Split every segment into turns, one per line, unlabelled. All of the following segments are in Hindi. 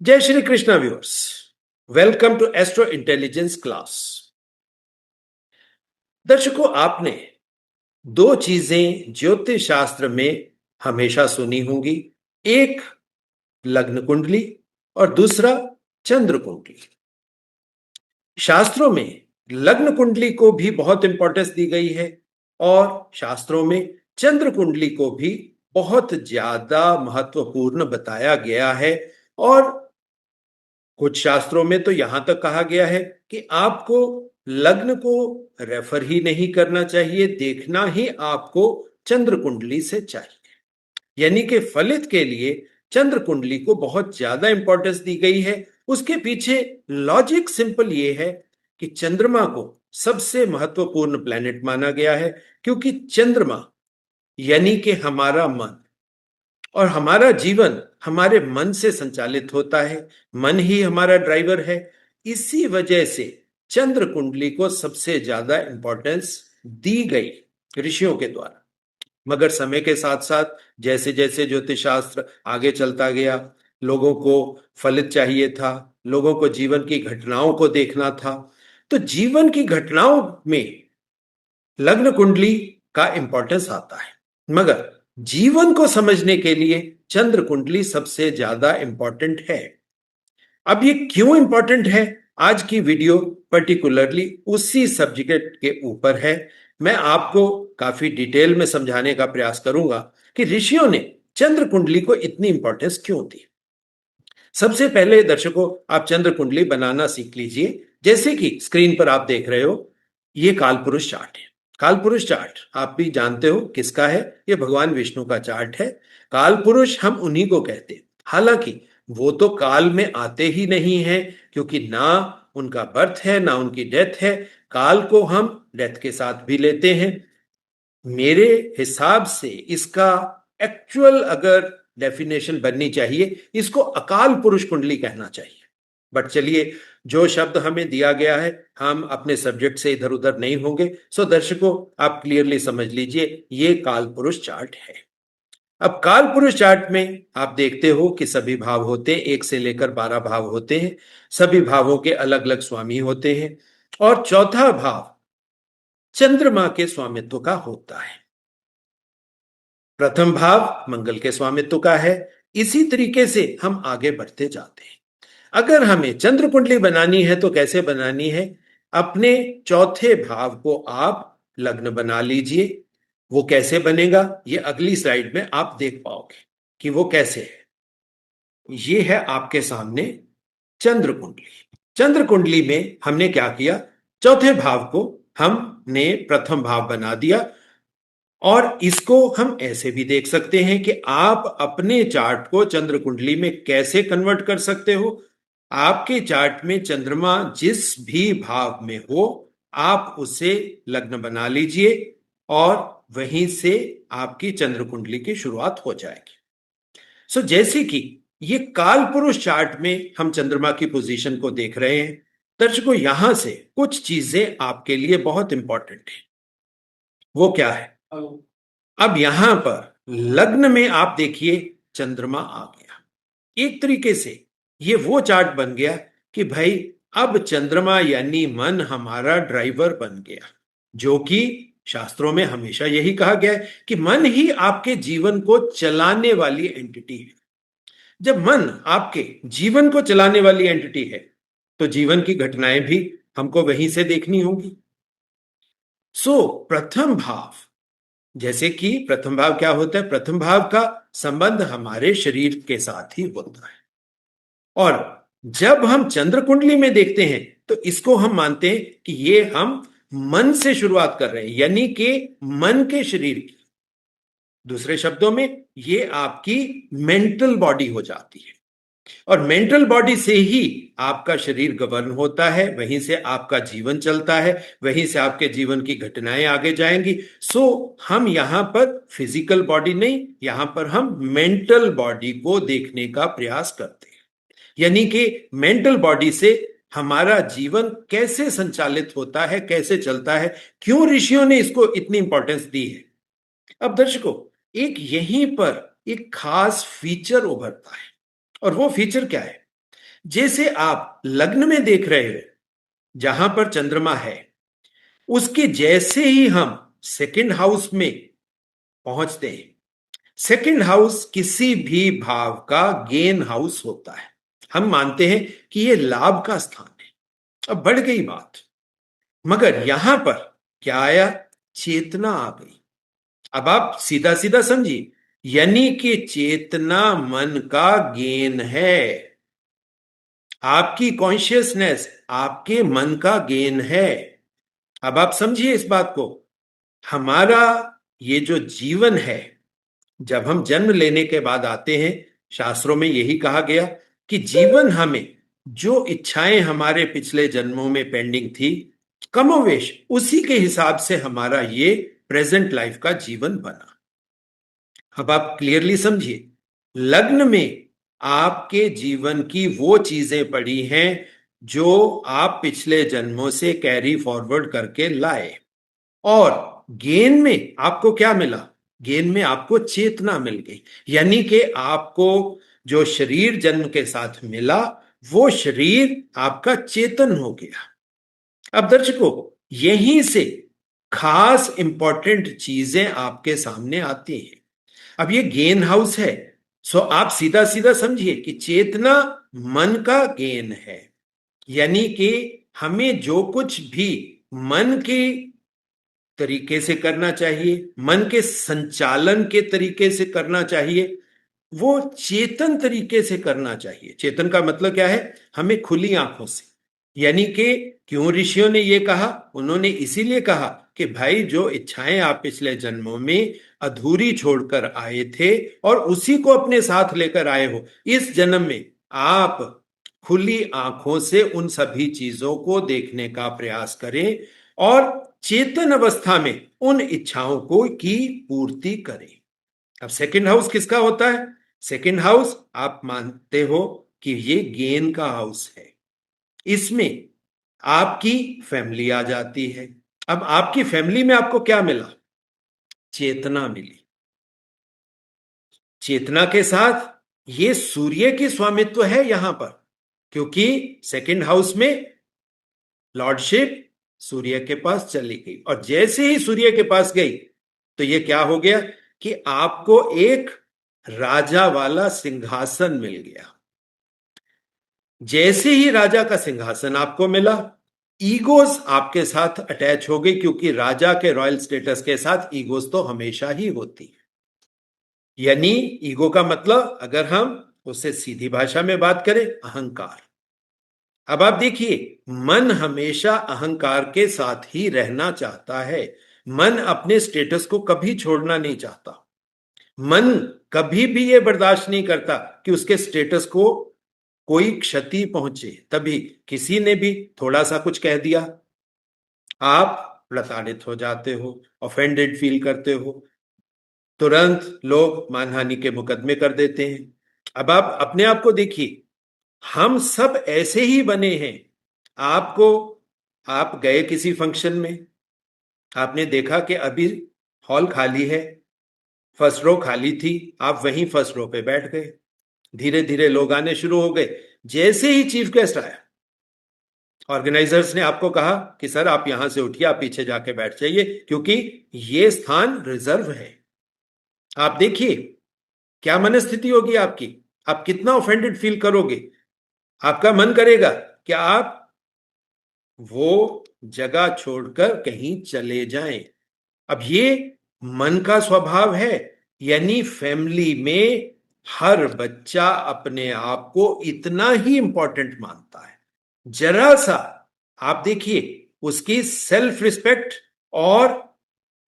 जय Shri Krishna viewers, welcome to astro intelligence class. दर्शकों, आपने दो चीजें ज्योतिष शास्त्र में हमेशा सुनी होंगी, एक लग्न कुंडली और दूसरा चंद्र कुंडली। शास्त्रों में लग्न कुंडली को भी बहुत इंपॉर्टेंस दी गई है और शास्त्रों में चंद्र कुंडली को भी बहुत ज्यादा महत्वपूर्ण बताया गया है। और कुछ शास्त्रों में तो यहां तक कहा गया है कि आपको लग्न को रेफर ही नहीं करना चाहिए, देखना ही आपको चंद्र कुंडली से चाहिए। यानी कि फलित के लिए चंद्र कुंडली को बहुत ज्यादा इंपॉर्टेंस दी गई है। उसके पीछे लॉजिक सिंपल ये है कि चंद्रमा को सबसे महत्वपूर्ण प्लैनेट माना गया है, क्योंकि चंद्रमा यानी कि हमारा मन और हमारा जीवन हमारे मन से संचालित होता है। मन ही हमारा ड्राइवर है। इसी वजह से चंद्र कुंडली को सबसे ज्यादा इंपॉर्टेंस दी गई ऋषियों के द्वारा। मगर समय के साथ साथ जैसे जैसे ज्योतिष शास्त्र आगे चलता गया, लोगों को फलित चाहिए था, लोगों को जीवन की घटनाओं को देखना था, तो जीवन की घटनाओं में लग्न कुंडली का इंपॉर्टेंस आता है। मगर जीवन को समझने के लिए चंद्र कुंडली सबसे ज्यादा इंपॉर्टेंट है। अब ये क्यों इंपॉर्टेंट है, आज की वीडियो पर्टिकुलरली उसी सब्जेक्ट के ऊपर है। मैं आपको काफी डिटेल में समझाने का प्रयास करूंगा कि ऋषियों ने चंद्र कुंडली को इतनी इंपॉर्टेंस क्यों दी। सबसे पहले दर्शकों, आप चंद्र कुंडली बनाना सीख लीजिए। जैसे कि स्क्रीन पर आप देख रहे हो, ये कालपुरुष चार्ट है। कालपुरुष चार्ट आप भी जानते हो किसका है, ये भगवान विष्णु का चार्ट है। कालपुरुष हम उन्हीं को कहते हैं। हालांकि वो तो काल में आते ही नहीं है, क्योंकि ना उनका बर्थ है ना उनकी डेथ है। काल को हम डेथ के साथ भी लेते हैं। मेरे हिसाब से इसका एक्चुअल अगर डेफिनेशन बननी चाहिए, इसको अकाल पुरुष कुंडली कहना चाहिए। बट चलिए, जो शब्द हमें दिया गया है, हम अपने सब्जेक्ट से इधर उधर नहीं होंगे। सो दर्शकों, आप क्लियरली समझ लीजिए, ये काल पुरुष चार्ट है। अब काल पुरुष चार्ट में आप देखते हो कि सभी भाव होते हैं, 1 से लेकर 12 भाव होते हैं। सभी भावों के अलग अलग स्वामी होते हैं और चौथा भाव चंद्रमा के स्वामित्व का होता है। प्रथम भाव मंगल के स्वामित्व का है। इसी तरीके से हम आगे बढ़ते जाते हैं। अगर हमें चंद्र कुंडली बनानी है तो कैसे बनानी है, अपने चौथे भाव को आप लग्न बना लीजिए। वो कैसे बनेगा, ये अगली स्लाइड में आप देख पाओगे कि वो कैसे है। ये है आपके सामने चंद्र कुंडली। चंद्र कुंडली में हमने क्या किया, चौथे भाव को हमने प्रथम भाव बना दिया। और इसको हम ऐसे भी देख सकते हैं कि आप अपने चार्ट को चंद्र कुंडली में कैसे कन्वर्ट कर सकते हो। आपके चार्ट में चंद्रमा जिस भी भाव में हो, आप उसे लग्न बना लीजिए और वहीं से आपकी चंद्र कुंडली की शुरुआत हो जाएगी। सो जैसे कि ये काल पुरुष चार्ट में हम चंद्रमा की पोजीशन को देख रहे हैं, दर्शकों यहां से कुछ चीजें आपके लिए बहुत इंपॉर्टेंट है। वो क्या है, अब यहां पर लग्न में आप देखिए चंद्रमा आ गया। एक तरीके से ये वो चार्ट बन गया कि भाई अब चंद्रमा यानी मन हमारा ड्राइवर बन गया, जो कि शास्त्रों में हमेशा यही कहा गया है कि मन ही आपके जीवन को चलाने वाली एंटिटी है। जब मन आपके जीवन को चलाने वाली एंटिटी है, तो जीवन की घटनाएं भी हमको वहीं से देखनी होगी। सो प्रथम भाव, जैसे कि प्रथम भाव क्या होता है, प्रथम भाव का संबंध हमारे शरीर के साथ ही होता है। और जब हम चंद्र कुंडली में देखते हैं तो इसको हम मानते हैं कि ये हम मन से शुरुआत कर रहे हैं, यानी कि मन के शरीर की। दूसरे शब्दों में ये आपकी मेंटल बॉडी हो जाती है और मेंटल बॉडी से ही आपका शरीर गवर्न होता है, वहीं से आपका जीवन चलता है, वहीं से आपके जीवन की घटनाएं आगे जाएंगी। सो हम यहां पर फिजिकल बॉडी नहीं, यहां पर हम मेंटल बॉडी को देखने का प्रयास करते हैं। यानी कि मेंटल बॉडी से हमारा जीवन कैसे संचालित होता है, कैसे चलता है, क्यों ऋषियों ने इसको इतनी इंपॉर्टेंस दी है। अब दर्शकों, एक यहीं पर एक खास फीचर उभरता है और वो फीचर क्या है, जैसे आप लग्न में देख रहे हो, जहां पर चंद्रमा है, उसके जैसे ही हम सेकंड हाउस में पहुंचते हैं। सेकंड हाउस किसी भी भाव का गेन हाउस होता है। हम मानते हैं कि यह लाभ का स्थान है। अब बढ़ गई बात, मगर यहां पर क्या आया? चेतना आ गई। अब आप सीधा सीधा समझिए, यानी कि चेतना मन का गेन है। आपकी कॉन्शियसनेस आपके मन का गेन है। अब आप समझिए इस बात को। हमारा ये जो जीवन है, जब हम जन्म लेने के बाद आते हैं, शास्त्रों में यही कहा गया कि जीवन हमें जो इच्छाएं हमारे पिछले जन्मों में पेंडिंग थी, कमोवेश उसी के हिसाब से हमारा ये प्रेजेंट लाइफ का जीवन बना। अब आप क्लियरली समझिए, लग्न में आपके जीवन की वो चीजें पड़ी हैं जो आप पिछले जन्मों से कैरी फॉरवर्ड करके लाए। और गेन में आपको क्या मिला? गेन में आपको चेतना मिल गई, यानी कि आपको जो शरीर जन्म के साथ मिला, वो शरीर आपका चेतन हो गया। अब दर्शकों, यहीं से खास इंपॉर्टेंट चीजें आपके सामने आती हैं। अब ये गेन हाउस है, सो आप सीधा सीधा समझिए कि चेतना मन का गेन है। यानी कि हमें जो कुछ भी मन के तरीके से करना चाहिए, मन के संचालन के तरीके से करना चाहिए, वो चेतन तरीके से करना चाहिए। चेतन का मतलब क्या है? हमें खुली आंखों से। यानी कि क्यों ऋषियों ने ये कहा? उन्होंने इसीलिए कहा कि भाई, जो इच्छाएं आप पिछले जन्मों में अधूरी छोड़कर आए थे और उसी को अपने साथ लेकर आए हो, इस जन्म में आप खुली आंखों से उन सभी चीजों को देखने का प्रयास करें और चेतन अवस्था में उन इच्छाओं को की पूर्ति करें। अब सेकंड हाउस किसका होता है? सेकंड हाउस आप मानते हो कि ये गेन का हाउस है। इसमें आपकी फैमिली आ जाती है। अब आपकी फैमिली में आपको क्या मिला? चेतना मिली। चेतना के साथ ये सूर्य की स्वामित्व है यहां पर, क्योंकि सेकंड हाउस में लॉर्डशिप सूर्य के पास चली गई। और जैसे ही सूर्य के पास गई, तो ये क्या हो गया कि आपको एक राजा वाला सिंहासन मिल गया। जैसे ही राजा का सिंहासन आपको मिला, ईगोस आपके साथ अटैच हो गई, क्योंकि राजा के रॉयल स्टेटस के साथ ईगोस तो हमेशा ही होती है। यानी ईगो का मतलब, अगर हम उससे सीधी भाषा में बात करें, अहंकार। अब आप देखिए, मन हमेशा अहंकार के साथ ही रहना चाहता है। मन अपने स्टेटस को कभी छोड़ना नहीं चाहता। मन कभी भी ये बर्दाश्त नहीं करता कि उसके स्टेटस को कोई क्षति पहुंचे। तभी किसी ने भी थोड़ा सा कुछ कह दिया, आप प्रताड़ित हो जाते हो, ऑफेंडेड फील करते हो, तुरंत लोग मानहानि के मुकदमे कर देते हैं। अब आप अपने आप को देखिए, हम सब ऐसे ही बने हैं। आपको, आप गए किसी फंक्शन में, आपने देखा कि अभी हॉल खाली है, फर्स्ट रो खाली थी, आप वहीं फर्स्ट रो पे बैठ गए। धीरे धीरे लोग आने शुरू हो गए। जैसे ही चीफ गेस्ट आया, ऑर्गेनाइजर्स ने आपको कहा कि सर आप यहां से उठिए, आप पीछे जाके बैठ जाइए, क्योंकि ये स्थान रिजर्व है। आप देखिए क्या मनस्थिति होगी आपकी। आप कितना ऑफेंडेड फील करोगे। आपका मन करेगा कि आप वो जगह छोड़कर कहीं चले जाएं। अब ये मन का स्वभाव है। यानी फैमिली में हर बच्चा अपने आप को इतना ही इंपॉर्टेंट मानता है। जरा सा आप देखिए, उसकी सेल्फ रिस्पेक्ट और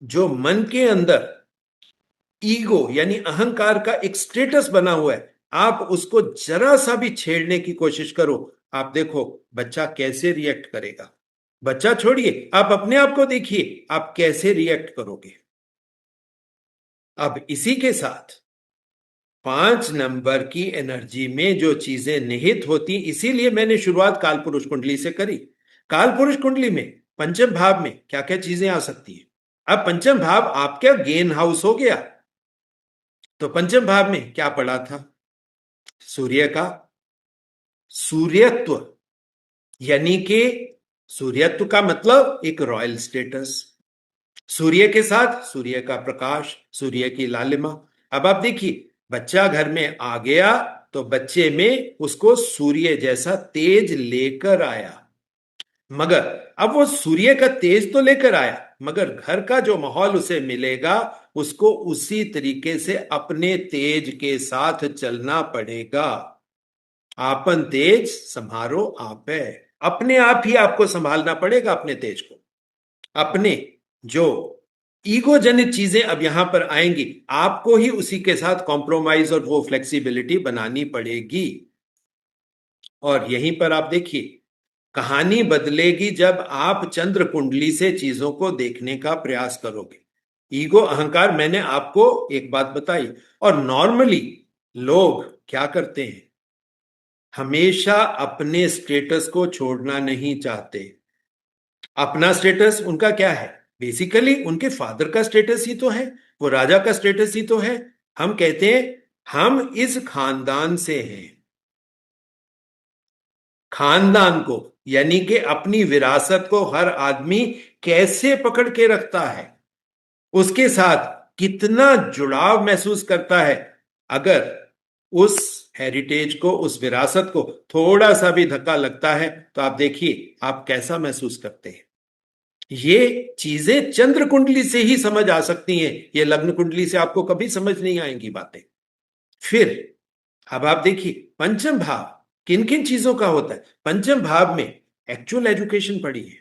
जो मन के अंदर ईगो यानी अहंकार का एक स्टेटस बना हुआ है, आप उसको जरा सा भी छेड़ने की कोशिश करो, आप देखो बच्चा कैसे रिएक्ट करेगा। बच्चा छोड़िए, आप अपने आप को देखिए, आप कैसे रिएक्ट करोगे। अब इसी के साथ 5 नंबर की एनर्जी में जो चीजें निहित होती, इसीलिए मैंने शुरुआत कालपुरुष कुंडली से करी। कालपुरुष कुंडली में पंचम भाव में क्या क्या चीजें आ सकती है। अब पंचम भाव आपका गेन हाउस हो गया, तो पंचम भाव में क्या पड़ा था? सूर्य का सूर्यत्व, यानी कि सूर्यत्व का मतलब एक रॉयल स्टेटस, सूर्य के साथ सूर्य का प्रकाश, सूर्य की लालिमा। अब आप देखिए, बच्चा घर में आ गया तो बच्चे में उसको सूर्य जैसा तेज लेकर आया, मगर अब वो सूर्य का तेज तो लेकर आया, मगर घर का जो माहौल उसे मिलेगा उसको उसी तरीके से अपने तेज के साथ चलना पड़ेगा। आपन तेज संभारो आप है, अपने आप ही आपको संभालना पड़ेगा अपने तेज को। अपने जो ईगो जनित चीजें अब यहां पर आएंगी, आपको ही उसी के साथ कॉम्प्रोमाइज और वो फ्लेक्सिबिलिटी बनानी पड़ेगी। और यहीं पर आप देखिए, कहानी बदलेगी जब आप चंद्र कुंडली से चीजों को देखने का प्रयास करोगे। ईगो अहंकार, मैंने आपको एक बात बताई। और नॉर्मली लोग क्या करते हैं, हमेशा अपने स्टेटस को छोड़ना नहीं चाहते। अपना स्टेटस उनका क्या है, बेसिकली उनके फादर का स्टेटस ही तो है, वो राजा का स्टेटस ही तो है। हम कहते हैं हम इस खानदान से हैं। खानदान को, यानी कि अपनी विरासत को हर आदमी कैसे पकड़ के रखता है, उसके साथ कितना जुड़ाव महसूस करता है। अगर उस हेरिटेज को, उस विरासत को थोड़ा सा भी धक्का लगता है तो आप देखिए आप कैसा महसूस करते हैं। ये चीजें चंद्र कुंडली से ही समझ आ सकती हैं, ये लग्न कुंडली से आपको कभी समझ नहीं आएंगी बातें। फिर अब आप देखिए, पंचम भाव किन किन चीजों का होता है। पंचम भाव में एक्चुअल एजुकेशन पड़ी है।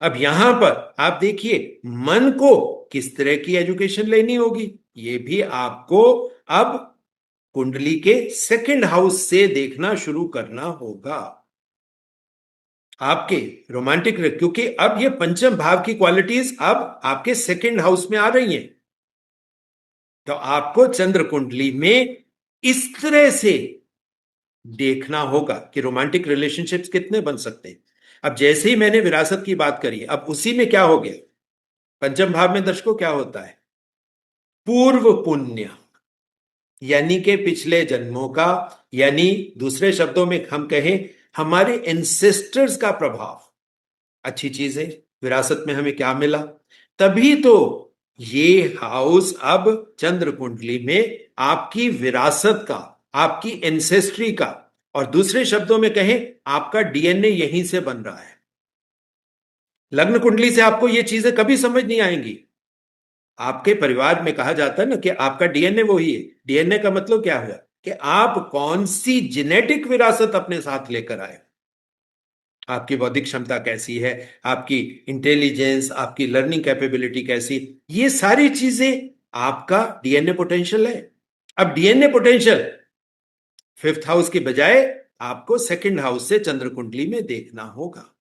अब यहां पर आप देखिए, मन को किस तरह की एजुकेशन लेनी होगी, ये भी आपको अब कुंडली के सेकंड हाउस से देखना शुरू करना होगा। आपके रोमांटिक, क्योंकि अब ये पंचम भाव की क्वालिटीज अब आपके सेकंड हाउस में आ रही हैं, तो आपको चंद्र कुंडली में इस तरह से देखना होगा कि रोमांटिक रिलेशनशिप्स कितने बन सकते हैं। अब जैसे ही मैंने विरासत की बात करी, अब उसी में क्या हो गया, पंचम भाव में दर्शकों क्या होता है, पूर्व पुण्य, यानी कि पिछले जन्मों का, यानी दूसरे शब्दों में हम कहें हमारे एंसेस्टर्स का प्रभाव। अच्छी चीज है, विरासत में हमें क्या मिला, तभी तो ये हाउस अब चंद्र कुंडली में आपकी विरासत का, आपकी एंसेस्ट्री का, और दूसरे शब्दों में कहें आपका डीएनए यहीं से बन रहा है। लग्न कुंडली से आपको ये चीजें कभी समझ नहीं आएंगी। आपके परिवार में कहा जाता है ना कि आपका डीएनए वो ही है। डीएनए का मतलब क्या हुआ कि आप कौन सी जेनेटिक विरासत अपने साथ लेकर आए, आपकी बौद्धिक क्षमता कैसी है, आपकी इंटेलिजेंस, आपकी लर्निंग कैपेबिलिटी कैसी, ये सारी चीजें आपका डीएनए पोटेंशियल है। अब डीएनए पोटेंशियल फिफ्थ हाउस की बजाय आपको सेकंड हाउस से चंद्र कुंडली में देखना होगा।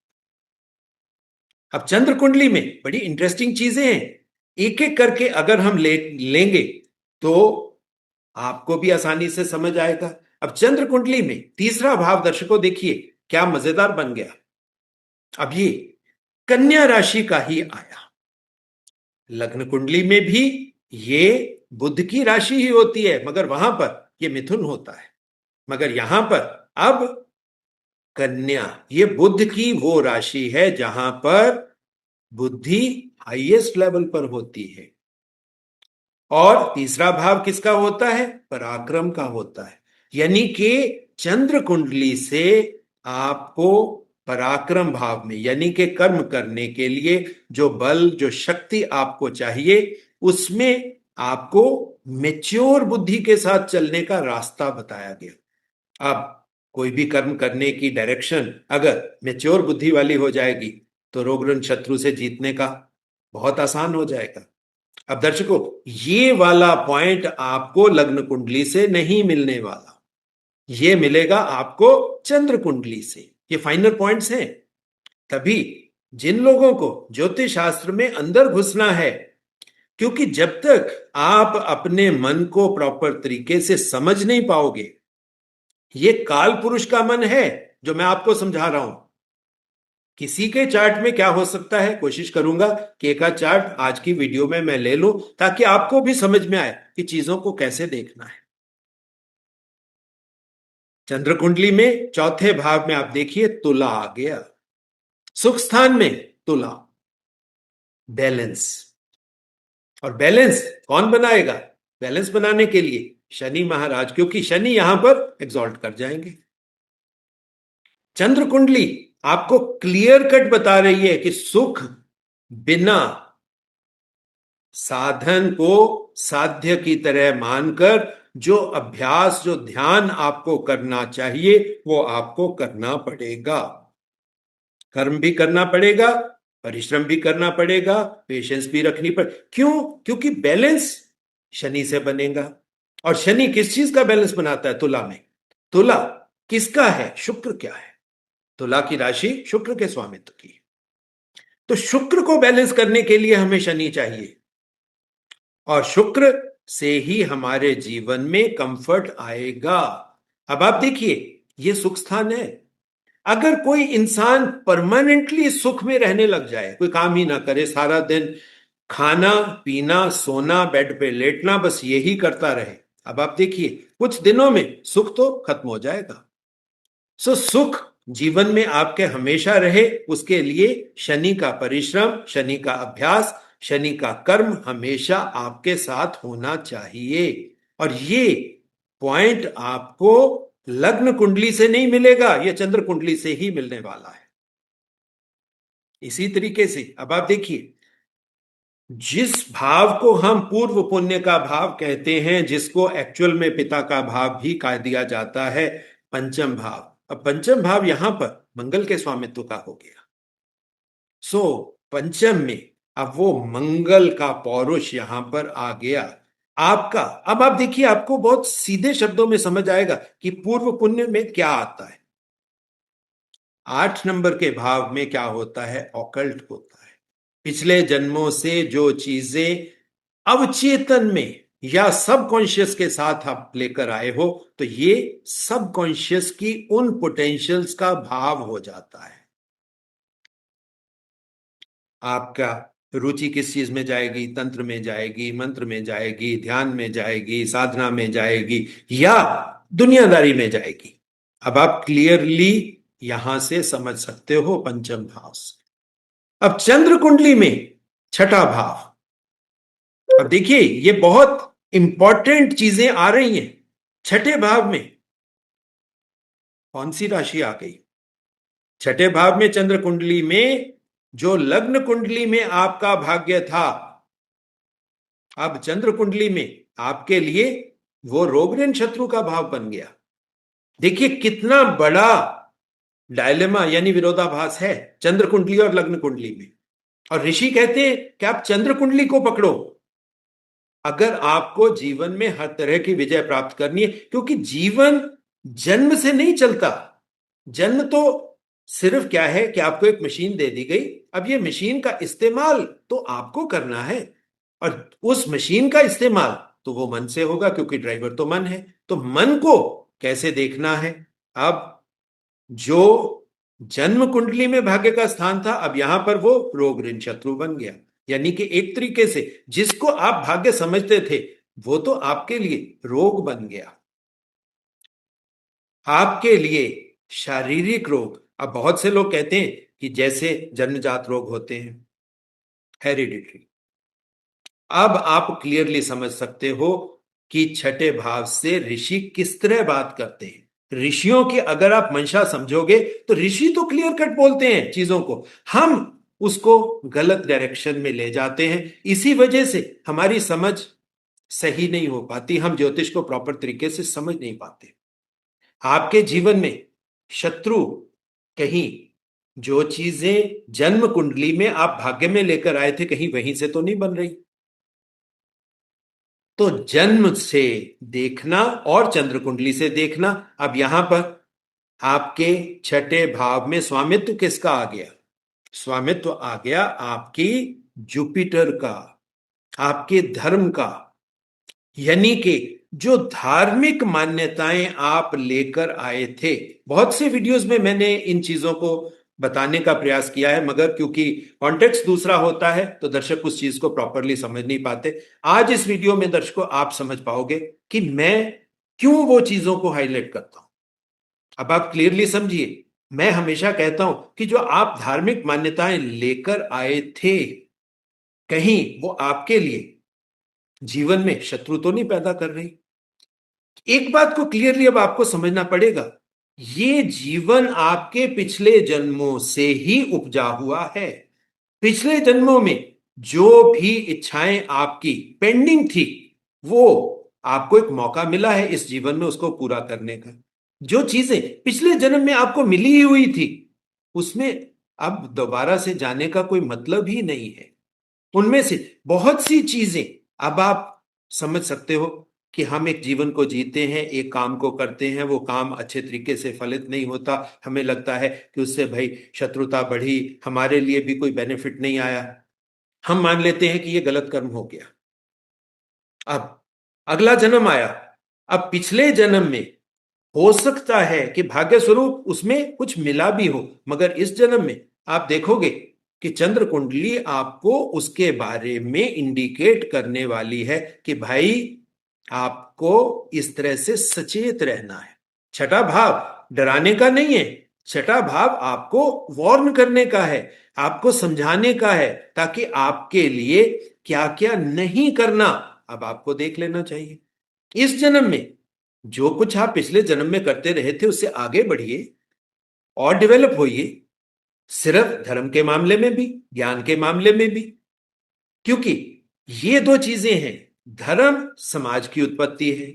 अब चंद्र कुंडली में बड़ी इंटरेस्टिंग चीजें हैं, एक एक करके अगर हम लेंगे तो आपको भी आसानी से समझ आएगा। अब चंद्र कुंडली में तीसरा भाव दर्शकों देखिए क्या मजेदार बन गया। अब ये कन्या राशि का ही आया। लग्न कुंडली में भी ये बुध की राशि ही होती है, मगर वहां पर ये मिथुन होता है, मगर यहां पर अब कन्या, ये बुध की वो राशि है जहां पर बुद्धि हाईएस्ट लेवल पर होती है। और तीसरा भाव किसका होता है, पराक्रम का होता है, यानी कि चंद्र कुंडली से आपको पराक्रम भाव में, यानी कि कर्म करने के लिए जो बल, जो शक्ति आपको चाहिए, उसमें आपको मेच्योर बुद्धि के साथ चलने का रास्ता बताया गया। अब कोई भी कर्म करने की डायरेक्शन अगर मेच्योर बुद्धि वाली हो जाएगी तो रोग ऋण शत्रु से जीतने का बहुत आसान हो जाएगा। अब दर्शकों, ये वाला पॉइंट आपको लग्न कुंडली से नहीं मिलने वाला, ये मिलेगा आपको चंद्र कुंडली से। ये फाइनल पॉइंट्स हैं। तभी जिन लोगों को ज्योतिष शास्त्र में अंदर घुसना है, क्योंकि जब तक आप अपने मन को प्रॉपर तरीके से समझ नहीं पाओगे, ये काल पुरुष का मन है जो मैं आपको समझा रहा हूं। किसी के चार्ट में क्या हो सकता है, कोशिश करूंगा कि एक आध चार्ट आज की वीडियो में मैं ले लूं ताकि आपको भी समझ में आए कि चीजों को कैसे देखना है। चंद्र कुंडली में चौथे भाव में आप देखिए तुला आ गया, सुख स्थान में तुला, बैलेंस। और बैलेंस कौन बनाएगा? बैलेंस बनाने के लिए शनि महाराज, क्योंकि शनि यहां पर एग्जॉल्ट कर जाएंगे। चंद्र कुंडली आपको क्लियर कट बता रही है कि सुख बिना साधन को साध्य की तरह मानकर जो अभ्यास, जो ध्यान आपको करना चाहिए वो आपको करना पड़ेगा। कर्म भी करना पड़ेगा, परिश्रम भी करना पड़ेगा, पेशेंस भी रखनी पड़े। क्यों? क्योंकि बैलेंस शनि से बनेगा। और शनि किस चीज का बैलेंस बनाता है? तुला में। तुला किसका है? शुक्र क्या है? तुला की राशि शुक्र के स्वामित्व की। तो शुक्र को बैलेंस करने के लिए हमें शनि चाहिए, और शुक्र से ही हमारे जीवन में कंफर्ट आएगा। अब आप देखिए, ये सुख स्थान है। अगर कोई इंसान परमानेंटली सुख में रहने लग जाए, कोई काम ही ना करे, सारा दिन खाना पीना सोना बेड पे लेटना बस यही करता रहे, अब आप देखिए कुछ दिनों में सुख तो खत्म हो जाएगा। सो सुख जीवन में आपके हमेशा रहे, उसके लिए शनि का परिश्रम, शनि का अभ्यास, शनि का कर्म हमेशा आपके साथ होना चाहिए। और ये पॉइंट आपको लग्न कुंडली से नहीं मिलेगा, यह चंद्र कुंडली से ही मिलने वाला है। इसी तरीके से अब आप देखिए, जिस भाव को हम पूर्व पुण्य का भाव कहते हैं, जिसको एक्चुअल में पिता का भाव भी कह दिया जाता है, पंचम भाव। अब पंचम भाव यहां पर मंगल के स्वामित्व का हो गया। सो पंचम में अब वो मंगल का पौरुष यहां पर आ गया आपका। अब आप देखिए, आपको बहुत सीधे शब्दों में समझ आएगा कि पूर्व पुण्य में क्या आता है। 8 नंबर के भाव में क्या होता है? ऑकल्ट होता है। पिछले जन्मों से जो चीजें अवचेतन में या सबकॉन्शियस के साथ आप लेकर आए हो, तो ये सबकॉन्शियस की उन पोटेंशियल्स का भाव हो जाता है। आपका रुचि किस चीज में जाएगी? तंत्र में जाएगी, मंत्र में जाएगी, ध्यान में जाएगी, साधना में जाएगी, या दुनियादारी में जाएगी। अब आप क्लियरली यहां से समझ सकते हो पंचम भाव से। अब चंद्र कुंडली में छठा भाव, अब देखिए ये बहुत इंपॉर्टेंट चीजें आ रही हैं। छठे भाव में कौन सी राशि आ गई? छठे भाव में चंद्र कुंडली में जो लग्न कुंडली में आपका भाग्य था, अब चंद्र कुंडली में आपके लिए वो रोग ऋण शत्रु का भाव बन गया। देखिए कितना बड़ा डायलेमा यानी विरोधाभास है चंद्र कुंडली और लग्न कुंडली में। और ऋषि कहते हैं कि आप चंद्र कुंडली को पकड़ो अगर आपको जीवन में हर तरह की विजय प्राप्त करनी है, क्योंकि जीवन जन्म से नहीं चलता। जन्म तो सिर्फ क्या है कि आपको एक मशीन दे दी गई, अब ये मशीन का इस्तेमाल तो आपको करना है, और उस मशीन का इस्तेमाल तो वो मन से होगा क्योंकि ड्राइवर तो मन है। तो मन को कैसे देखना है? अब जो जन्म कुंडली में भाग्य का स्थान था, अब यहां पर वो रोग ऋण शत्रु बन गया। यानी कि एक तरीके से जिसको आप भाग्य समझते थे वो तो आपके लिए रोग बन गया। आपके लिए शारीरिक रोग, अब बहुत से लोग कहते हैं कि जैसे जन्मजात रोग होते हैं, हेरिडिटरी। अब आप क्लियरली समझ सकते हो कि छठे भाव से ऋषि किस तरह बात करते हैं। ऋषियों की अगर आप मंशा समझोगे तो ऋषि तो क्लियर कट बोलते हैं चीजों को, हम उसको गलत डायरेक्शन में ले जाते हैं। इसी वजह से हमारी समझ सही नहीं हो पाती, हम ज्योतिष को प्रॉपर तरीके से समझ नहीं पाते। आपके जीवन में शत्रु कहीं जो चीजें जन्म कुंडली में आप भाग्य में लेकर आए थे कहीं वहीं से तो नहीं बन रही। तो जन्म से देखना और चंद्र कुंडली से देखना। अब यहां पर आपके छठे भाव में स्वामित्व किसका आ गया? स्वामित्व आ गया आपकी जुपिटर का, आपके धर्म का। यानी कि जो धार्मिक मान्यताएं आप लेकर आए थे, बहुत से वीडियोस में मैंने इन चीजों को बताने का प्रयास किया है, मगर क्योंकि कॉन्टेक्स्ट दूसरा होता है तो दर्शक उस चीज को प्रॉपरली समझ नहीं पाते। आज इस वीडियो में दर्शकों आप समझ पाओगे कि मैं क्यों वो चीजों को हाईलाइट करता हूं। अब आप क्लियरली समझिए, मैं हमेशा कहता हूं कि जो आप धार्मिक मान्यताएं लेकर आए थे, कहीं वो आपके लिए जीवन में शत्रु तो नहीं पैदा कर रही। एक बात को क्लियरली अब आपको समझना पड़ेगा, ये जीवन आपके पिछले जन्मों से ही उपजा हुआ है। पिछले जन्मों में जो भी इच्छाएं आपकी पेंडिंग थी, वो आपको एक मौका मिला है इस जीवन में उसको पूरा करने का। जो चीजें पिछले जन्म में आपको मिली ही हुई थी, उसमें अब दोबारा से जाने का कोई मतलब ही नहीं है। उनमें से बहुत सी चीजें अब आप समझ सकते हो कि हम एक जीवन को जीते हैं, एक काम को करते हैं, वो काम अच्छे तरीके से फलित नहीं होता, हमें लगता है कि उससे भाई शत्रुता बढ़ी, हमारे लिए भी कोई बेनिफिट नहीं आया, हम मान लेते हैं कि ये गलत कर्म हो गया। अब अगला जन्म आया, अब पिछले जन्म में हो सकता है कि भाग्य स्वरूप उसमें कुछ मिला भी हो, मगर इस जन्म में आप देखोगे कि चंद्र कुंडली आपको उसके बारे में इंडिकेट करने वाली है कि भाई आपको इस तरह से सचेत रहना है। छठा भाव डराने का नहीं है, छठा भाव आपको वार्न करने का है, आपको समझाने का है, ताकि आपके लिए क्या क्या नहीं करना अब आपको देख लेना चाहिए। इस जन्म में जो कुछ आप पिछले जन्म में करते रहे थे उससे आगे बढ़िए और डेवलप होइए, सिर्फ धर्म के मामले में भी, ज्ञान के मामले में भी। क्योंकि ये दो चीजें हैं, धर्म समाज की उत्पत्ति है,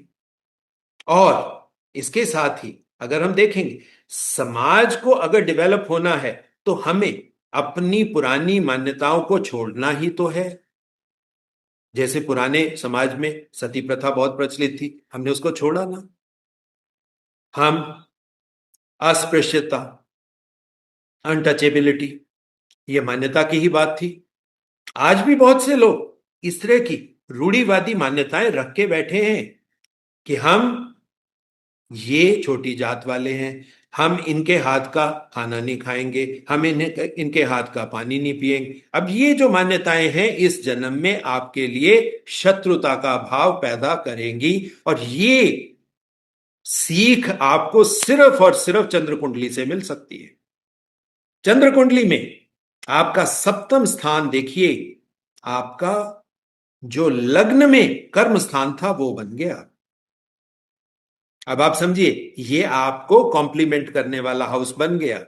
और इसके साथ ही अगर हम देखेंगे समाज को अगर डेवलप होना है तो हमें अपनी पुरानी मान्यताओं को छोड़ना ही तो है। जैसे पुराने समाज में सती प्रथा बहुत प्रचलित थी, हमने उसको छोड़ा ना। हम अस्पृश्यता, अनटचेबिलिटी, ये मान्यता की ही बात थी। आज भी बहुत से लोग इस तरह की रूढ़िवादी मान्यताएं रख के बैठे हैं कि हम ये छोटी जात वाले हैं, हम इनके हाथ का खाना नहीं खाएंगे, हम इनके हाथ का पानी नहीं पिएंगे। अब ये जो मान्यताएं हैं इस जन्म में आपके लिए शत्रुता का भाव पैदा करेंगी, और ये सीख आपको सिर्फ और सिर्फ चंद्र कुंडली से मिल सकती है। चंद्र कुंडली में आपका सप्तम स्थान देखिए, आपका जो लग्न में कर्म स्थान था वो बन गया। अब आप समझिए, ये आपको कॉम्प्लीमेंट करने वाला हाउस बन गया।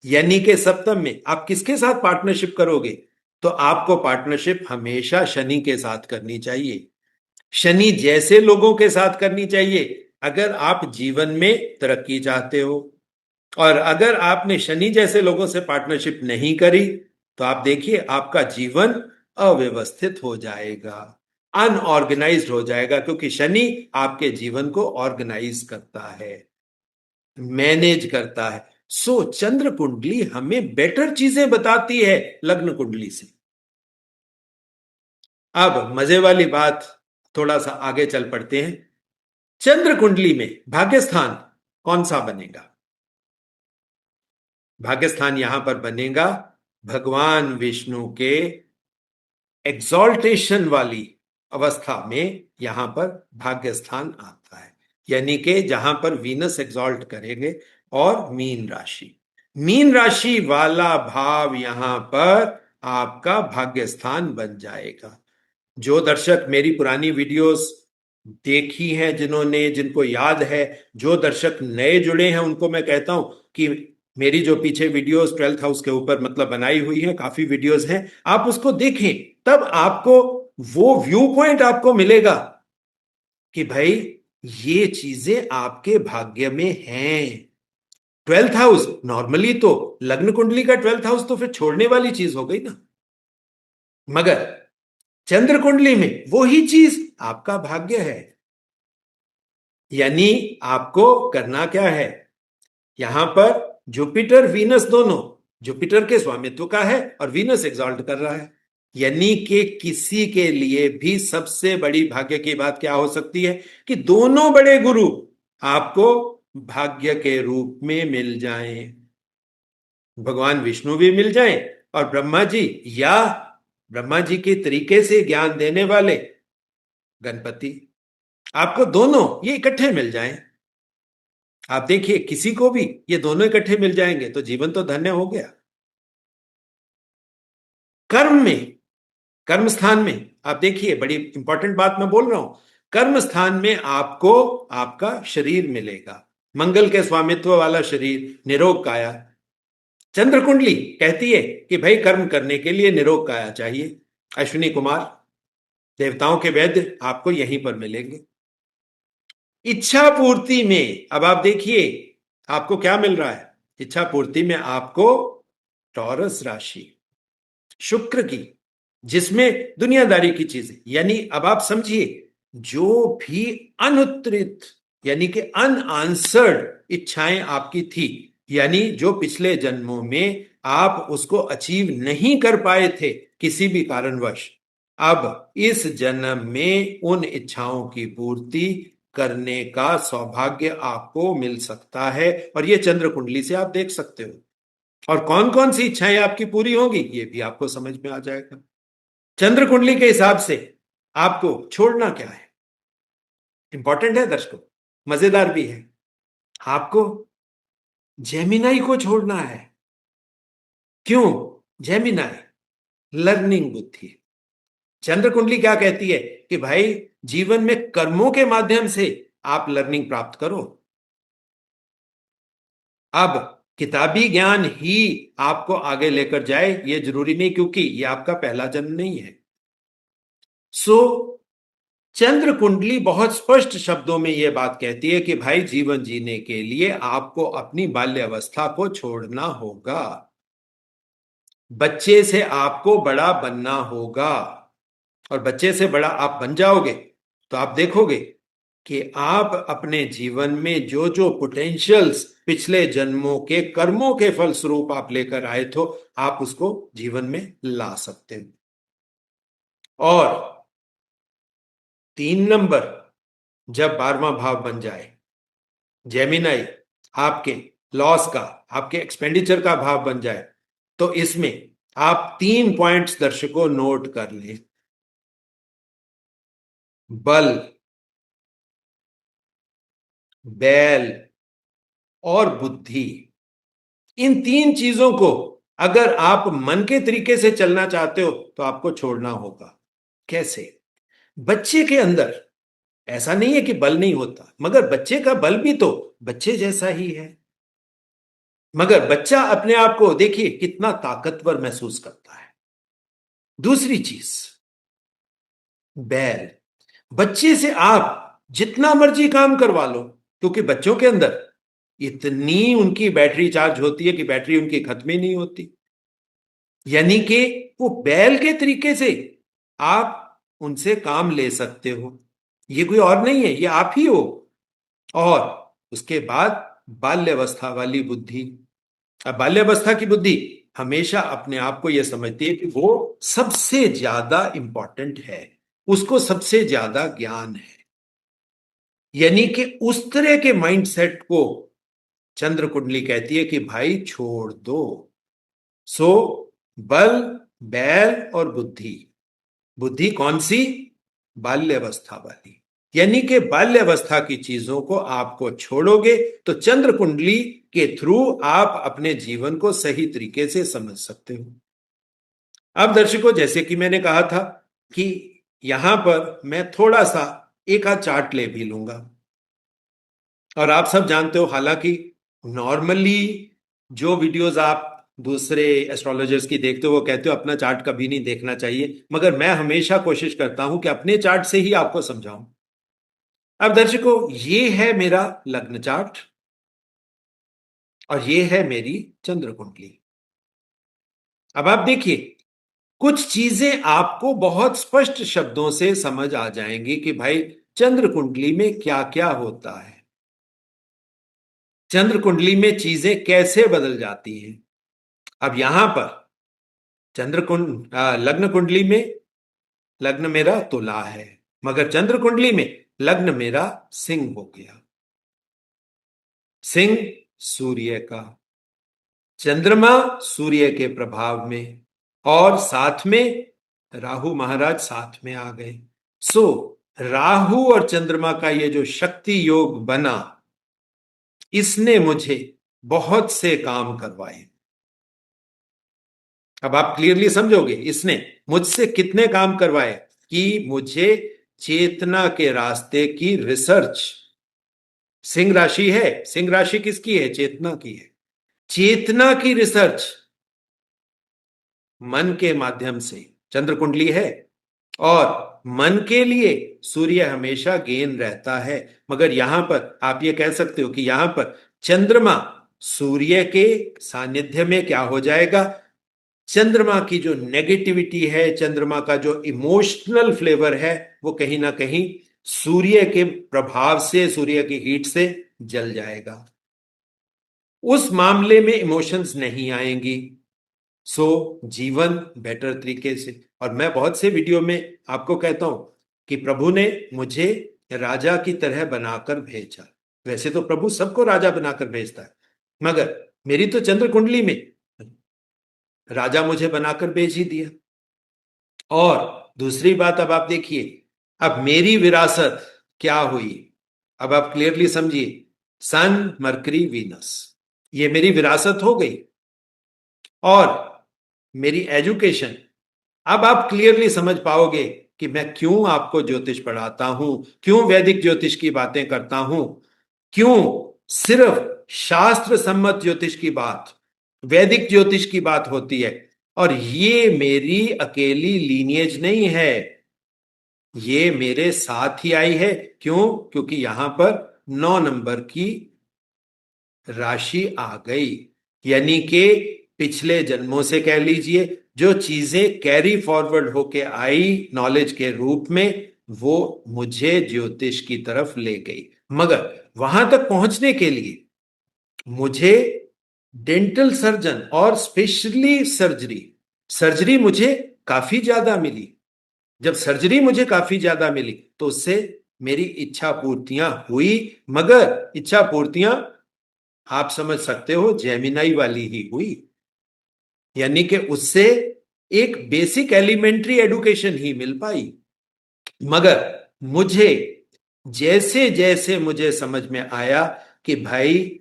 यानी कि सप्तम में आप किसके साथ पार्टनरशिप करोगे, तो आपको पार्टनरशिप हमेशा शनि के साथ करनी चाहिए। शनि जैसे लोगों के साथ करनी चाहिए अगर आप जीवन में तरक्की चाहते हो। और अगर आपने शनि जैसे लोगों से पार्टनरशिप नहीं करी, तो आप देखिए आपका जीवन अव्यवस्थित हो जाएगा, अनऑर्गेनाइज्ड हो जाएगा, क्योंकि शनि आपके जीवन को ऑर्गेनाइज करता है, मैनेज करता है। सो चंद्र कुंडली हमें बेटर चीजें बताती है लग्न कुंडली से। अब मजे वाली बात, थोड़ा सा आगे चल पड़ते हैं। चंद्र कुंडली में भाग्यस्थान कौन सा बनेगा? भाग्यस्थान यहां पर बनेगा भगवान विष्णु के एग्जॉल्टेशन वाली अवस्था में, यहां पर भाग्यस्थान आता है। यानी कि जहां पर वीनस एग्जॉल्ट करेंगे, और मीन राशि, मीन राशि वाला भाव यहां पर आपका भाग्यस्थान बन जाएगा। जो दर्शक मेरी पुरानी वीडियोस देखी हैं, जिन्होंने, जिनको याद है, जो दर्शक नए जुड़े हैं, उनको मैं कहता हूं कि मेरी जो पीछे वीडियोस 12th हाउस के ऊपर मतलब बनाई हुई है, काफी वीडियोस हैं, आप उसको देखें, तब आपको वो व्यू पॉइंट आपको मिलेगा कि भाई ये चीजें आपके भाग्य में हैं। 12th हाउस नॉर्मली तो, लग्न कुंडली का 12th हाउस तो फिर छोड़ने वाली चीज हो गई ना, मगर चंद्र कुंडली में वो ही चीज आपका भाग्य है। यानी आपको करना क्या है, यहां पर जुपिटर वीनस दोनों, जुपिटर के स्वामित्व का है और वीनस एग्जॉल्ट कर रहा है। यानी कि किसी के लिए भी सबसे बड़ी भाग्य की बात क्या हो सकती है कि दोनों बड़े गुरु आपको भाग्य के रूप में मिल जाएं। भगवान विष्णु भी मिल जाएं और ब्रह्मा जी, या ब्रह्मा जी के तरीके से ज्ञान देने वाले गणपति, आपको दोनों ये इकट्ठे मिल जाएं। आप देखिए किसी को भी ये दोनों इकट्ठे मिल जाएंगे तो जीवन तो धन्य हो गया। कर्म में, कर्म स्थान में आप देखिए, बड़ी इंपॉर्टेंट बात मैं बोल रहा हूं। कर्म स्थान में आपको आपका शरीर मिलेगा, मंगल के स्वामित्व वाला शरीर, निरोग काया। चंद्र कुंडली कहती है कि भाई कर्म करने के लिए निरोग काया चाहिए। अश्विनी कुमार, देवताओं के वैद्य आपको यहीं पर मिलेंगे। इच्छा पूर्ति में अब आप देखिए आपको क्या मिल रहा है। इच्छा पूर्ति में आपको टॉरस राशि, शुक्र की, जिसमें दुनियादारी की चीजें, यानी अब आप समझिए, जो भी अनुत्तरित यानी कि अनआंसर्ड इच्छाएं आपकी थी, यानी जो पिछले जन्मों में आप उसको अचीव नहीं कर पाए थे किसी भी कारणवश, अब इस जन्म में उन इच्छाओं की पूर्ति करने का सौभाग्य आपको मिल सकता है। और ये चंद्र कुंडली से आप देख सकते हो। और कौन कौन सी इच्छाएं आपकी पूरी होंगी ये भी आपको समझ में आ जाएगा। चंद्र कुंडली के हिसाब से आपको छोड़ना क्या है, इंपॉर्टेंट है दर्शकों, मजेदार भी है। आपको जेमिनाई को छोड़ना है। क्यों? जेमिनाई लर्निंग बुद्धि। चंद्र कुंडली क्या कहती है कि भाई जीवन में कर्मों के माध्यम से आप लर्निंग प्राप्त करो। अब किताबी ज्ञान ही आपको आगे लेकर जाए ये जरूरी नहीं, क्योंकि ये आपका पहला जन्म नहीं है। सो चंद्र कुंडली बहुत स्पष्ट शब्दों में यह बात कहती है कि भाई जीवन जीने के लिए आपको अपनी बाल्यावस्था को छोड़ना होगा। बच्चे से आपको बड़ा बनना होगा। और बच्चे से बड़ा आप बन जाओगे तो आप देखोगे कि आप अपने जीवन में जो जो पोटेंशियल्स पिछले जन्मों के कर्मों के फलस्वरूप आप लेकर आए थे, आप उसको जीवन में ला सकते हो। और 3 नंबर, जब 12वां भाव बन जाए, जेमिनाई आपके लॉस का, आपके एक्सपेंडिचर का भाव बन जाए, तो इसमें आप 3 पॉइंट्स दर्शकों नोट कर लें। बल, बैल और बुद्धि, इन 3 चीजों को अगर आप मन के तरीके से चलना चाहते हो तो आपको छोड़ना होगा। कैसे? बच्चे के अंदर ऐसा नहीं है कि बल नहीं होता, मगर बच्चे का बल भी तो बच्चे जैसा ही है। मगर बच्चा अपने आप को देखिए कितना ताकतवर महसूस करता है। दूसरी चीज, बैल, बच्चे से आप जितना मर्जी काम करवा लो, क्योंकि बच्चों के अंदर इतनी उनकी बैटरी चार्ज होती है कि बैटरी उनकी खत्म ही नहीं होती। यानी कि वो बैल के तरीके से आप उनसे काम ले सकते हो। ये कोई और नहीं है, ये आप ही हो। और उसके बाद बाल्यावस्था वाली बुद्धि। अब बाल्यावस्था की बुद्धि हमेशा अपने आप को यह समझती है कि वो सबसे ज्यादा इंपॉर्टेंट है, उसको सबसे ज्यादा ज्ञान है। यानी कि उस तरह के माइंडसेट को चंद्र कुंडली कहती है कि भाई छोड़ दो। सो बल, बैल और बुद्धि। बुद्धि कौन सी? बाल्यावस्था वाली। यानी कि बाल्यावस्था की चीजों को आपको छोड़ोगे तो चंद्र कुंडली के थ्रू आप अपने जीवन को सही तरीके से समझ सकते हो। अब दर्शकों, जैसे कि मैंने कहा था कि यहां पर मैं थोड़ा सा एक आध चार्ट ले भी लूंगा। और आप सब जानते हो, हालांकि नॉर्मली जो वीडियोस आप दूसरे एस्ट्रोलॉजर्स की देखते हो वो कहते हो अपना चार्ट कभी नहीं देखना चाहिए, मगर मैं हमेशा कोशिश करता हूं कि अपने चार्ट से ही आपको समझाऊं। अब दर्शकों, ये है मेरा लग्न चार्ट और ये है मेरी चंद्र कुंडली। अब आप देखिए, कुछ चीजें आपको बहुत स्पष्ट शब्दों से समझ आ जाएंगी कि भाई चंद्र कुंडली में क्या क्या होता है, चंद्र कुंडली में चीजें कैसे बदल जाती हैं। अब यहां पर लग्न कुंडली में लग्न मेरा तुला है, मगर चंद्र कुंडली में लग्न मेरा सिंह हो गया। सिंह सूर्य का, चंद्रमा सूर्य के प्रभाव में, और साथ में राहु महाराज साथ में आ गए। सो राहु और चंद्रमा का ये जो शक्ति योग बना, इसने मुझे बहुत से काम करवाए। अब आप क्लियरली समझोगे, इसने मुझसे कितने काम करवाए कि मुझे चेतना के रास्ते की रिसर्च, सिंह राशि है, सिंह राशि किसकी है? चेतना की है। चेतना की रिसर्च मन के माध्यम से, चंद्र कुंडली है, और मन के लिए सूर्य हमेशा गेन रहता है। मगर यहां पर आप ये कह सकते हो कि यहां पर चंद्रमा सूर्य के सानिध्य में क्या हो जाएगा? चंद्रमा की जो नेगेटिविटी है, चंद्रमा का जो इमोशनल फ्लेवर है, वो कहीं ना कहीं सूर्य के प्रभाव से, सूर्य की हीट से जल जाएगा। उस मामले में इमोशंस नहीं आएंगी। सो जीवन बेटर तरीके से, और मैं बहुत से वीडियो में आपको कहता हूं कि प्रभु ने मुझे राजा की तरह बनाकर भेजा। वैसे तो प्रभु सबको राजा बनाकर भेजता है, मगर मेरी तो चंद्र कुंडली में राजा मुझे बनाकर भेज ही दिया। और दूसरी बात, अब आप देखिए, अब मेरी विरासत क्या हुई? अब आप क्लियरली समझिए, सन, मरकरी, वीनस, ये मेरी विरासत हो गई। और मेरी एजुकेशन, अब आप क्लियरली समझ पाओगे कि मैं क्यों आपको ज्योतिष पढ़ाता हूं, क्यों वैदिक ज्योतिष की बातें करता हूं, क्यों सिर्फ शास्त्र सम्मत ज्योतिष की बात, वैदिक ज्योतिष की बात होती है। और ये मेरी अकेली लीनिएज नहीं है, ये मेरे साथ ही आई है। क्यों? क्योंकि यहां पर 9 नंबर की राशि आ गई, यानी कि पिछले जन्मों से कह लीजिए जो चीजें कैरी फॉरवर्ड होके आई नॉलेज के रूप में, वो मुझे ज्योतिष की तरफ ले गई। मगर वहां तक पहुंचने के लिए मुझे डेंटल सर्जन और स्पेशली सर्जरी, सर्जरी मुझे काफी ज्यादा मिली। जब सर्जरी मुझे काफी ज्यादा मिली तो उससे मेरी इच्छा पूर्तियां हुई। मगर इच्छा पूर्तियां आप समझ सकते हो जेमिनाई वाली ही हुई, यानी कि उससे एक बेसिक एलिमेंट्री एजुकेशन ही मिल पाई। मगर मुझे जैसे जैसे मुझे समझ में आया कि भाई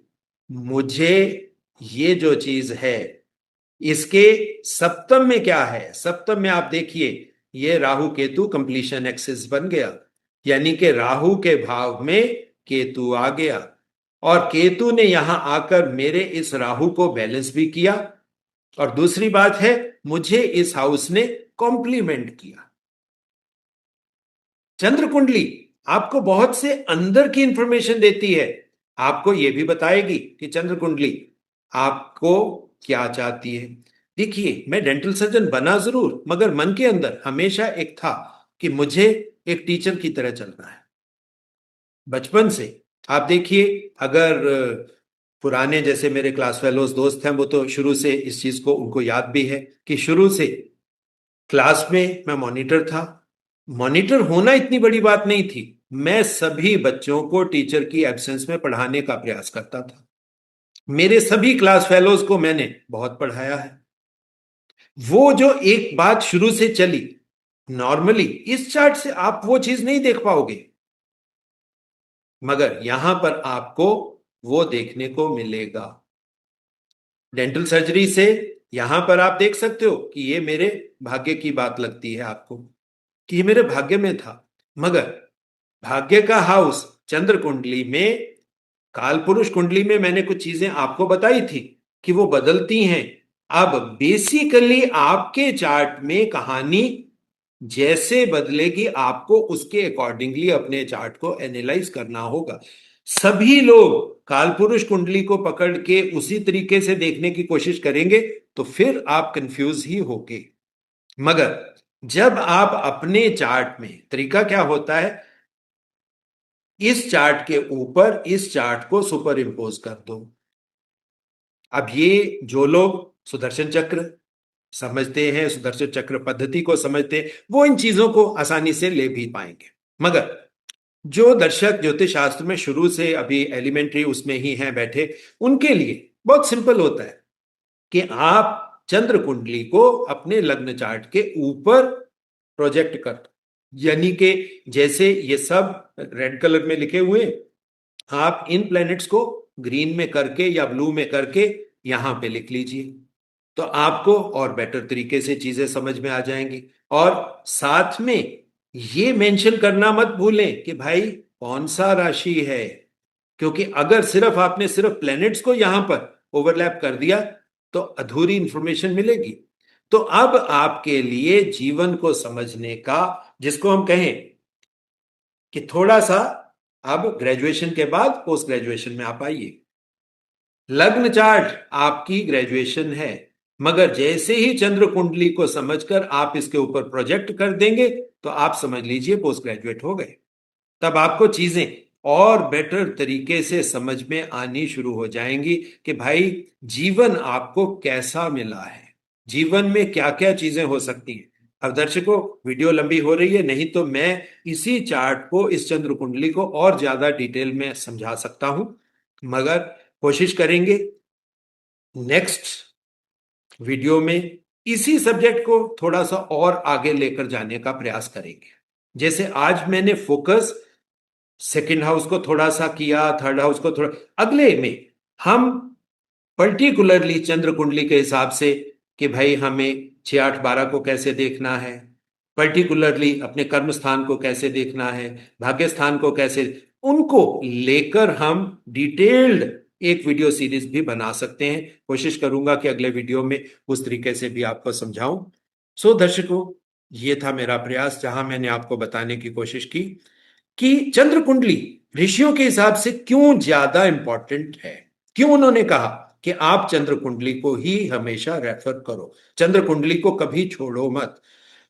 मुझे ये जो चीज है, इसके सप्तम में क्या है? सप्तम में आप देखिए, ये राहु केतु कंप्लीशन एक्सिस बन गया, यानी कि राहु के भाव में केतु आ गया, और केतु ने यहां आकर मेरे इस राहु को बैलेंस भी किया। और दूसरी बात है, मुझे इस हाउस ने कॉम्प्लीमेंट किया। चंद्र कुंडली आपको बहुत से अंदर की इंफॉर्मेशन देती है, आपको यह भी बताएगी कि चंद्र कुंडली आपको क्या चाहती है। देखिए, मैं डेंटल सर्जन बना जरूर, मगर मन के अंदर हमेशा एक था कि मुझे एक टीचर की तरह चलना है। बचपन से आप देखिए, अगर पुराने जैसे मेरे क्लास फेलोज दोस्त हैं, वो तो शुरू से इस चीज को उनको याद भी है कि शुरू से क्लास में मैं मॉनिटर था। मॉनिटर होना इतनी बड़ी बात नहीं थी, मैं सभी बच्चों को टीचर की एब्सेंस में पढ़ाने का प्रयास करता था। मेरे सभी क्लास फेलोज को मैंने बहुत पढ़ाया है। वो जो एक बात शुरू से चली, नॉर्मली इस चार्ट से आप वो चीज नहीं देख पाओगे, मगर यहां पर आपको वो देखने को मिलेगा। डेंटल सर्जरी से यहां पर आप देख सकते हो कि ये मेरे भाग्य की बात लगती है आपको, कि ये मेरे भाग्य में था। मगर भाग्य का हाउस चंद्र कुंडली में, काल पुरुष कुंडली में मैंने कुछ चीजें आपको बताई थी कि वो बदलती हैं। अब बेसिकली आपके चार्ट में कहानी जैसे बदलेगी, आपको उसके अकॉर्डिंगली अपने चार्ट को एनालाइज करना होगा। सभी लोग कालपुरुष कुंडली को पकड़ के उसी तरीके से देखने की कोशिश करेंगे तो फिर आप कंफ्यूज ही होगे। मगर जब आप अपने चार्ट में, तरीका क्या होता है, इस चार्ट के ऊपर इस चार्ट को सुपर इंपोज कर दो। अब ये जो लोग सुदर्शन चक्र समझते हैं, सुदर्शन चक्र पद्धति को समझते हैं, वो इन चीजों को आसानी से ले भी पाएंगे। मगर जो दर्शक ज्योतिष शास्त्र में शुरू से अभी एलिमेंट्री उसमें ही हैं बैठे, उनके लिए बहुत सिंपल होता है कि आप चंद्र कुंडली को अपने लग्न चार्ट के ऊपर प्रोजेक्ट कर दो, यानी कि जैसे ये सब रेड कलर में लिखे हुए, आप इन प्लैनेट्स को ग्रीन में करके या ब्लू में करके यहां पे लिख लीजिए, तो आपको और बेटर तरीके से चीजें समझ में आ जाएंगी। और साथ में ये मेंशन करना मत भूलें कि भाई कौन सा राशि है, क्योंकि अगर सिर्फ आपने सिर्फ प्लैनेट्स को यहां पर ओवरलैप कर दिया तो अधूरी इंफॉर्मेशन मिलेगी। तो अब आपके लिए जीवन को समझने का, जिसको हम कहें कि थोड़ा सा, अब ग्रेजुएशन के बाद पोस्ट ग्रेजुएशन में आप आइए। लग्न चार्ट आपकी ग्रेजुएशन है, मगर जैसे ही चंद्र कुंडली को समझकर आप इसके ऊपर प्रोजेक्ट कर देंगे तो आप समझ लीजिए पोस्ट ग्रेजुएट हो गए। तब आपको चीजें और बेटर तरीके से समझ में आनी शुरू हो जाएंगी कि भाई जीवन आपको कैसा मिला है, जीवन में क्या क्या चीजें हो सकती हैं। अब दर्शकों, वीडियो लंबी हो रही है, नहीं तो मैं इसी चार्ट को, इस चंद्र कुंडली को और ज्यादा डिटेल में समझा सकता हूं, मगर कोशिश करेंगे नेक्स्ट वीडियो में इसी सब्जेक्ट को थोड़ा सा और आगे लेकर जाने का प्रयास करेंगे। जैसे आज मैंने फोकस सेकंड हाउस को थोड़ा सा किया, थर्ड हाउस को थोड़ा, अगले में हम पर्टिकुलरली चंद्र कुंडली के हिसाब से कि भाई हमें 6 8 12 को कैसे देखना है, पर्टिकुलरली अपने कर्म स्थान को कैसे देखना है, भाग्य स्थान को कैसे, उनको लेकर हम डिटेल्ड एक वीडियो सीरीज भी बना सकते हैं। कोशिश करूंगा कि अगले वीडियो में उस तरीके से भी आपको समझाऊं। सो दर्शकों, ये था मेरा प्रयास, जहां मैंने आपको बताने की कोशिश की कि चंद्र कुंडली ऋषियों के हिसाब से क्यों ज्यादा इंपॉर्टेंट है, क्यों उन्होंने कहा कि आप चंद्र कुंडली को ही हमेशा रेफर करो, चंद्र कुंडली को कभी छोड़ो मत।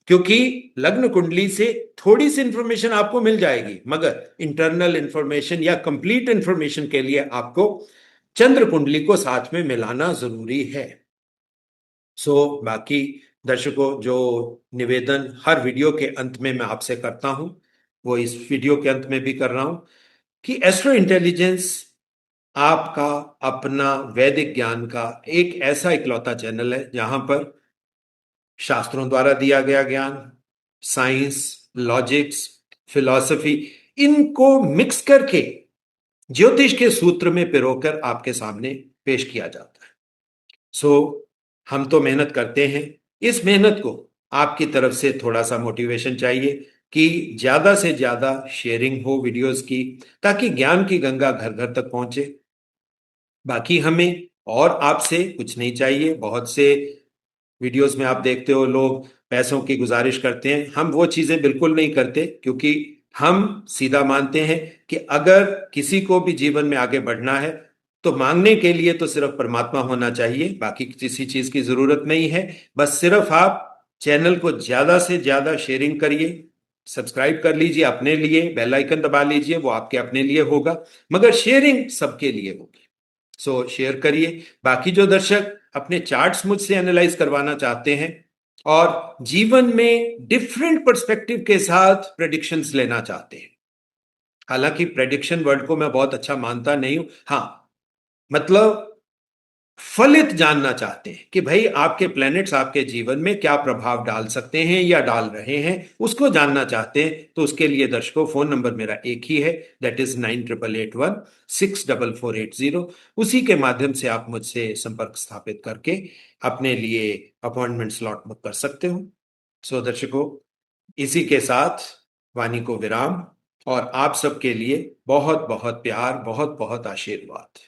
क्योंकि लग्न कुंडली से थोड़ी सी इंफॉर्मेशन आपको मिल जाएगी, मगर इंटरनल इंफॉर्मेशन या कंप्लीट इंफॉर्मेशन के लिए आपको चंद्र कुंडली को साथ में मिलाना जरूरी है। बाकी दर्शकों, जो निवेदन हर वीडियो के अंत में मैं आपसे करता हूं, वो इस वीडियो के अंत में भी कर रहा हूं कि एस्ट्रो इंटेलिजेंस आपका अपना वैदिक ज्ञान का एक ऐसा इकलौता चैनल है जहां पर शास्त्रों द्वारा दिया गया ज्ञान, साइंस, लॉजिक्स, फिलॉसफी, इनको मिक्स करके ज्योतिष के सूत्र में पिरोकर आपके सामने पेश किया जाता है। हम तो मेहनत करते हैं, इस मेहनत को आपकी तरफ से थोड़ा सा मोटिवेशन चाहिए कि ज्यादा से ज्यादा शेयरिंग हो वीडियोस की, ताकि ज्ञान की गंगा घर घर तक पहुंचे। बाकी हमें और आपसे कुछ नहीं चाहिए। बहुत से वीडियोस में आप देखते हो लोग पैसों की गुजारिश करते हैं, हम वो चीजें बिल्कुल नहीं करते, क्योंकि हम सीधा मानते हैं कि अगर किसी को भी जीवन में आगे बढ़ना है तो मांगने के लिए तो सिर्फ परमात्मा होना चाहिए, बाकी किसी चीज की जरूरत नहीं है। बस सिर्फ आप चैनल को ज्यादा से ज्यादा शेयरिंग करिए, सब्सक्राइब कर लीजिए अपने लिए, बेल आइकन दबा लीजिए, वो आपके अपने लिए होगा, मगर शेयरिंग सबके लिए होगी। शेयर करिए। बाकी जो दर्शक अपने चार्ट्स मुझसे एनालाइज करवाना चाहते हैं और जीवन में डिफरेंट पर्सपेक्टिव के साथ प्रेडिक्शंस लेना चाहते हैं, हालांकि प्रेडिक्शन वर्ड को मैं बहुत अच्छा मानता नहीं हूं, हाँ मतलब फलित जानना चाहते हैं कि भाई आपके प्लैनेट्स आपके जीवन में क्या प्रभाव डाल सकते हैं या डाल रहे हैं, उसको जानना चाहते हैं, तो उसके लिए दर्शकों फोन नंबर मेरा एक ही है, दैट इज 9881 64480। उसी के माध्यम से आप मुझसे संपर्क स्थापित करके अपने लिए अपॉइंटमेंट स्लॉट बुक कर सकते हो। दर्शकों, इसी के साथ वाणी को विराम, और आप सबके लिए बहुत बहुत प्यार, बहुत बहुत आशीर्वाद।